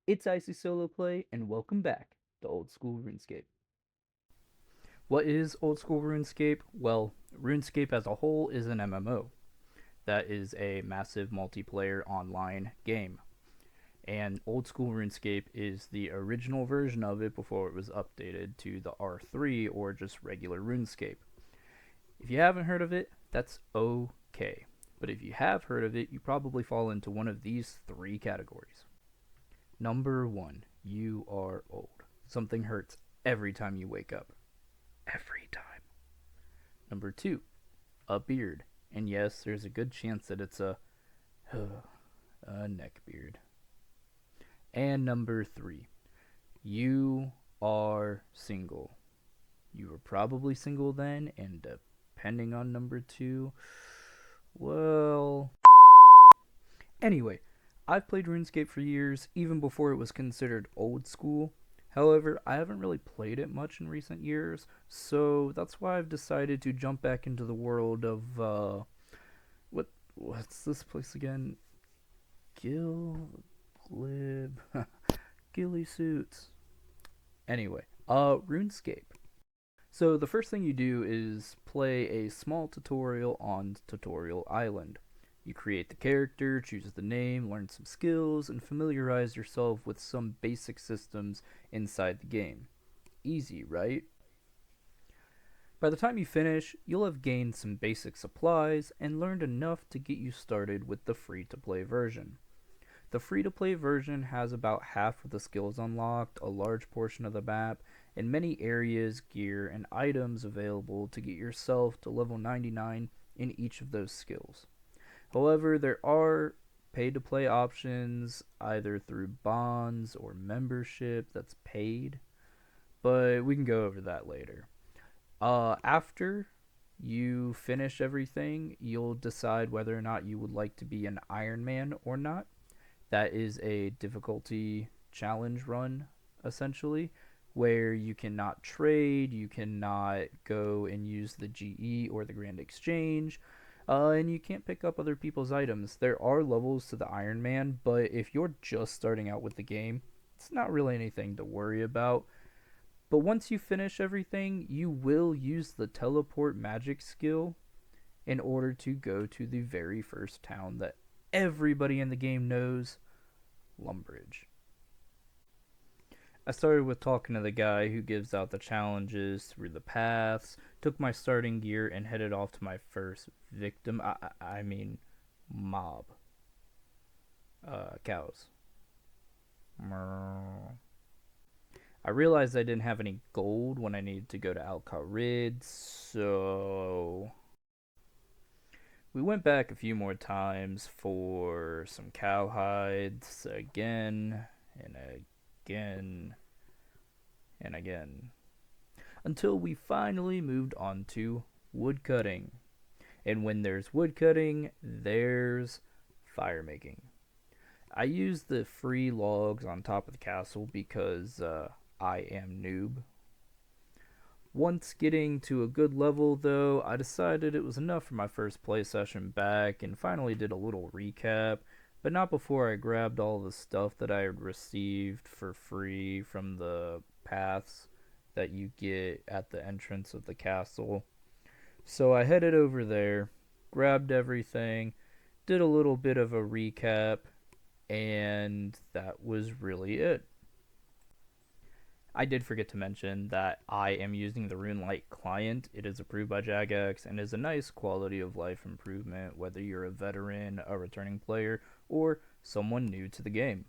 It's Icy Solo Play, and welcome back to Old School RuneScape. What is Old School RuneScape? Well, RuneScape as a whole is an MMO. That is a massive multiplayer online game. And Old School RuneScape is the original version of it before it was updated to the R3 or just regular RuneScape. If you haven't heard of it, that's okay. But if you have heard of it, you probably fall into one of these three categories. Number one, you are old. Something hurts every time you wake up. Every time. Number two, a beard. And yes, there's a good chance that it's a neck beard. And number three, you are single. You were probably single then, and depending on number two, well. Anyway, I've played RuneScape for years, even before it was considered old school. However, I haven't really played it much in recent years, so that's why I've decided to jump back into the world of what's this place again? Glib Ghillie suits. Anyway, RuneScape. So the first thing you do is play a small tutorial on Tutorial Island. You create the character, choose the name, learn some skills, and familiarize yourself with some basic systems inside the game. Easy, right? By the time you finish, you'll have gained some basic supplies and learned enough to get you started with the free-to-play version. The free-to-play version has about half of the skills unlocked, a large portion of the map, and many areas, gear, and items available to get yourself to level 99 in each of those skills. However, there are pay-to-play options either through bonds or membership that's paid, but we can go over that later. After you finish everything, you'll decide whether or not you would like to be an Iron Man or not. That is a difficulty challenge run, essentially, where you cannot trade, you cannot go and use the GE or the Grand Exchange, and you can't pick up other people's items. There are levels to the Iron Man, but if you're just starting out with the game, it's not really anything to worry about. But once you finish everything, you will use the teleport magic skill in order to go to the very first town that everybody in the game knows, Lumbridge. I started with talking to the guy who gives out the challenges through the paths, took my starting gear, and headed off to my first victim. I mean, mob. Cows. I realized I didn't have any gold when I needed to go to Al-Kharid, so we went back a few more times for some cowhides again and again and again until we finally moved on to woodcutting. And when there's woodcutting, there's fire making. I use the free logs on top of the castle because I am noob. Once getting to a good level, though, I decided it was enough for my first play session back and finally did a little recap, but not before I grabbed all the stuff that I had received for free from the paths that you get at the entrance of the castle. So I headed over there, grabbed everything, did a little bit of a recap, and that was really it. I did forget to mention that I am using the RuneLite client. It is approved by Jagex and is a nice quality of life improvement whether you're a veteran, a returning player, or someone new to the game.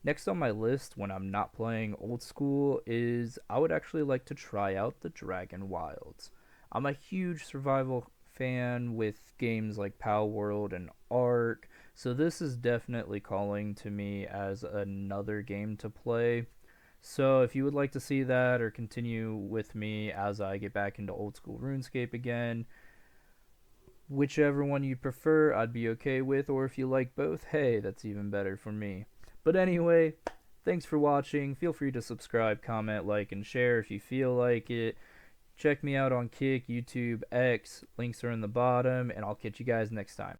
Next on my list when I'm not playing old school is I would actually like to try out the Dragon Wilds. I'm a huge survival fan with games like Pow World and Ark, so this is definitely calling to me as another game to play. So if you would like to see that or continue with me as I get back into old school RuneScape again, whichever one you prefer, I'd be okay with, or if you like both, hey, that's even better for me. But anyway, thanks for watching. Feel free to subscribe, comment, like, and share if you feel like it. Check me out on Kick, YouTube, X. Links are in the bottom, and I'll catch you guys next time.